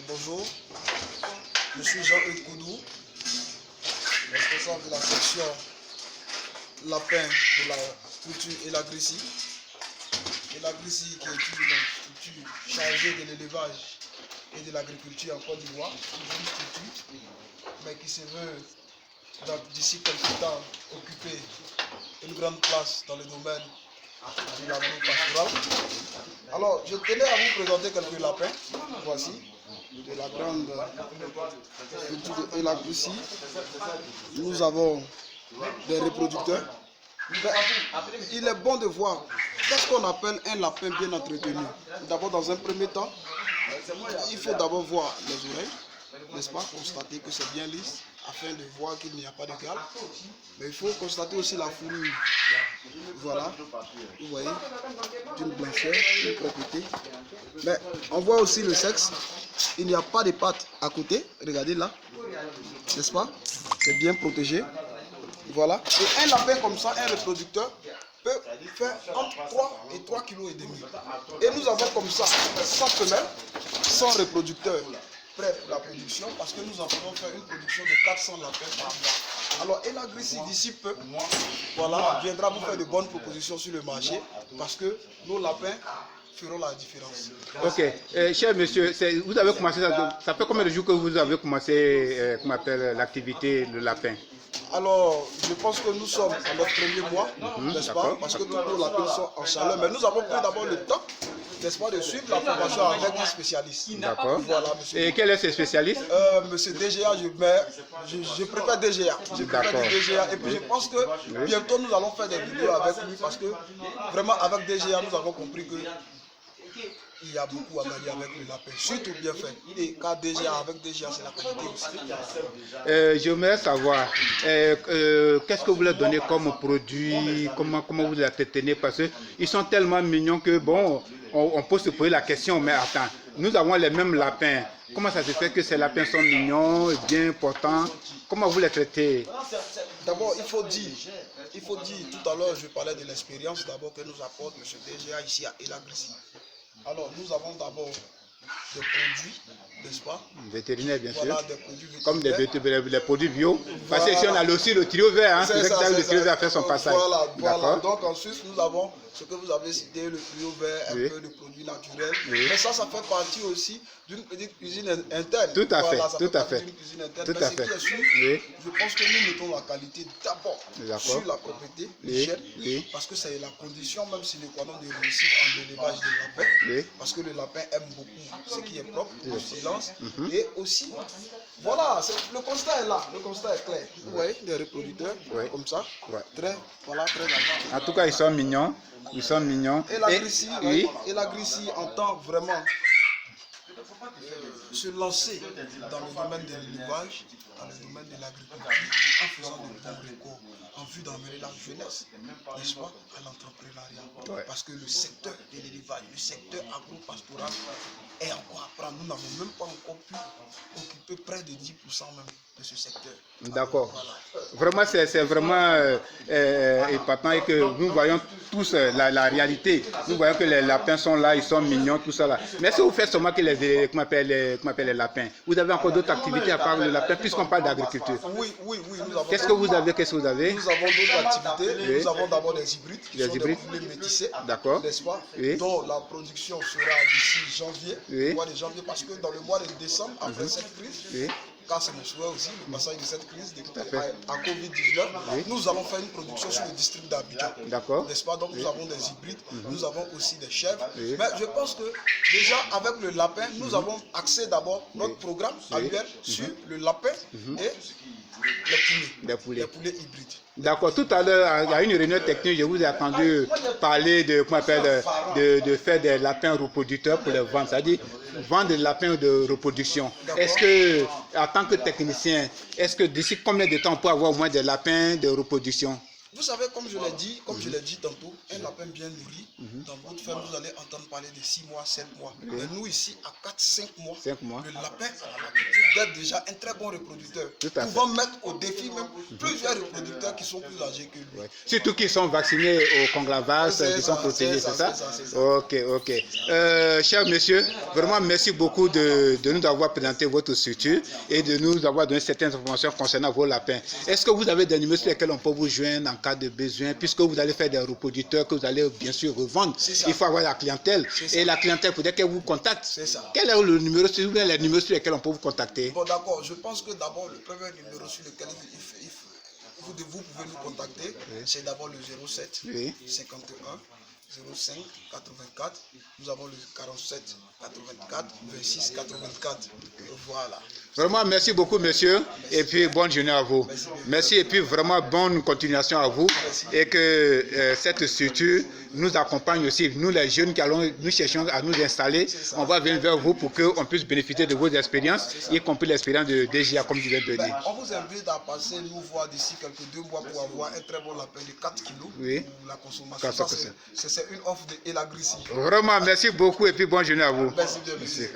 Bonjour, je suis Jean-Hugues Koudou, responsable de la section lapin de la structure Elagrissi. Elagrissi qui est une structure chargée de l'élevage et de l'agriculture en Côte d'Ivoire, une structure, mais qui se veut d'ici quelques temps occuper une grande place dans le domaine de l'agro-pastoral. Alors, je tenais à vous présenter quelques lapins, voici, de la grande structure de Elagrissi. Nous avons des reproducteurs. Il est bon de voir qu'est-ce qu'on appelle un lapin bien entretenu. D'abord, dans un premier temps, il faut d'abord voir les oreilles, n'est-ce pas, constater que c'est bien lisse, afin de voir qu'il n'y a pas de gale. Mais il faut constater aussi la fourrure. Voilà, vous voyez, d'une blancheur, d'une propreté. Mais on voit aussi le sexe. Il n'y a pas de pattes à côté. Regardez là, n'est-ce pas? C'est bien protégé. Voilà. Et un lapin comme ça, un reproducteur, peut faire entre 3 et 3,5 kg. Et nous avons comme ça 100 femelles, 100 reproducteurs prêts pour la production, parce que nous allons faire une production de 400 lapins par mois. Alors Elagrissi d'ici peu, voilà, viendra vous faire de bonnes propositions sur le marché, parce que nos lapins feront la différence. Ok, cher monsieur, vous avez commencé, ça fait combien de jours que vous avez commencé l'activité de lapin? Alors, je pense que nous sommes à notre premier mois, n'est-ce pas? Parce que tous nos lapins sont en chaleur. Mais nous avons pris d'abord le temps, n'est-ce pas, de suivre la formation avec un spécialiste. D'accord. Voilà, monsieur. Et quel est ce spécialiste? Monsieur DGA, je préfère DGA. Je préfère DGA. Et puis je pense que bientôt nous allons faire des vidéos avec lui parce que vraiment avec DGA, nous avons compris que il y a beaucoup à gagner avec le lapin, surtout bien fait. Et quand DGA, avec DGA, c'est la qualité aussi. J'aimerais savoir, qu'est-ce que vous leur donnez comme produit, comment vous les entretenez, parce qu'ils sont tellement mignons que, bon, on peut se poser la question, mais attends, nous avons les mêmes lapins. Comment ça se fait que ces lapins sont mignons, bien portants? Comment vous les traitez? D'abord, il faut dire, tout à l'heure, je parlais de l'expérience d'abord que nous apporte M. DGA ici à Elagrissi. Alors, nous avons d'abord des produits, n'est-ce pas? Vétérinaires, bien sûr. Voilà, des produits vétérinaires. Comme des produits bio. Parce que si on a aussi le trio vert, hein, c'est ça, le trio vert a fait son passage. Voilà. Donc ensuite, nous avons ce que vous avez cité, le trio vert, un peu de produits naturels. Mais ça fait partie aussi d'une petite cuisine interne. Tout à fait, tout à fait. Mais ce qui est sûr, je pense que nous mettons la qualité d'abord sur la propriété, l'hygiène, parce que c'est la condition, même si l'équation de réussite en élevage de lapin, parce que le lapin aime beaucoup ce qui est propre, le silence, et aussi, voilà, le constat est là, le constat est clair. Vous voyez, des reproducteurs, comme ça, très agréable. En tout cas, ils sont mignons. Ils sont mignons. Et Elagrissi entend vraiment se lancer dans le domaine de l'élevage, dans le domaine de l'agriculture, en faisant de bons récoltes, en vue d'emmener la jeunesse, n'est-ce pas, à l'entrepreneuriat. Parce que le secteur de l'élevage, le secteur agro-pastoral est encore à prendre. Nous n'avons même pas encore pu occuper près de 10% même de ce secteur. D'accord. Vraiment, c'est vraiment épatant et que nous voyons tous la réalité. Nous voyons que les lapins sont là, ils sont mignons, tout ça là. Mais est-ce que vous faites seulement que comment appelle les lapins? Vous avez encore d'autres activités à part le lapin, puisqu'on parle d'agriculture? Oui, nous avons. Qu'est-ce que vous avez? Nous avons d'autres activités. Nous avons d'abord des hybrides, qui sont des poulets métissés, n'est-ce pas? Dont la production sera d'ici janvier, le mois de janvier, parce que dans le mois de décembre, après cette crise, car c'est mon souhait aussi, le passage de cette crise à Covid-19, nous allons faire une production sur le district d'Abidjan. D'accord. N'est-ce pas? Donc nous avons des hybrides, nous avons aussi des chèvres. Mais je pense que déjà avec le lapin, nous avons axé d'abord notre programme annuel sur le lapin et les poulets hybrides. D'accord. Tout à l'heure, à une réunion technique, je vous ai entendu parler de faire des lapins reproducteurs pour les vendre, c'est-à-dire vendre des lapins de reproduction. Est-ce que, en tant que technicien, est-ce que d'ici combien de temps on peut avoir au moins des lapins de reproduction? Vous savez, comme je l'ai dit tantôt, un lapin bien nourri, dans votre ferme, vous allez entendre parler de 6 mois, 7 mois. Mais nous ici, à 4-5 mois, 5 mois. le lapin a l'habitude d'être déjà un très bon reproducteur. Tout à fait. Pouvant mettre au défi même plusieurs reproducteurs qui sont plus âgés que lui. Ouais. Surtout qu'ils sont vaccinés au Conglavas, qui sont protégés, c'est ça? Ok, ok. Cher monsieur, vraiment merci beaucoup de nous avoir présenté votre structure et de nous avoir donné certaines informations concernant vos lapins. Est-ce que vous avez des numéros sur lesquels on peut vous joindre en cas de besoin, puisque vous allez faire des reproducteurs que vous allez bien sûr revendre? Il faut avoir la clientèle. Et la clientèle, peut-être qu'elle vous contacte. C'est ça. Quel est le numéro, les numéros sur lesquels on peut vous contacter? Bon, d'accord. Je pense que d'abord, le premier numéro sur lequel vous pouvez nous contacter, c'est d'abord le 07 51 05 84. Nous avons le 47 84 26 84. Voilà. Vraiment, merci beaucoup, monsieur. Et puis, bonne journée à vous. Merci et puis vraiment bonne continuation à vous. Et que cette structure nous accompagne aussi. Nous, les jeunes nous cherchons à nous installer. On va venir vers vous pour qu'on puisse bénéficier de vos expériences, y compris l'expérience de DGA, comme je viens de dire. On vous invite à passer nous voir d'ici quelques 2 mois pour avoir un très bon lapin de 4 kilos pour la consommation. C'est une offre de Elagrissi. Vraiment, merci beaucoup et puis bonne journée à vous. Merci bien, monsieur.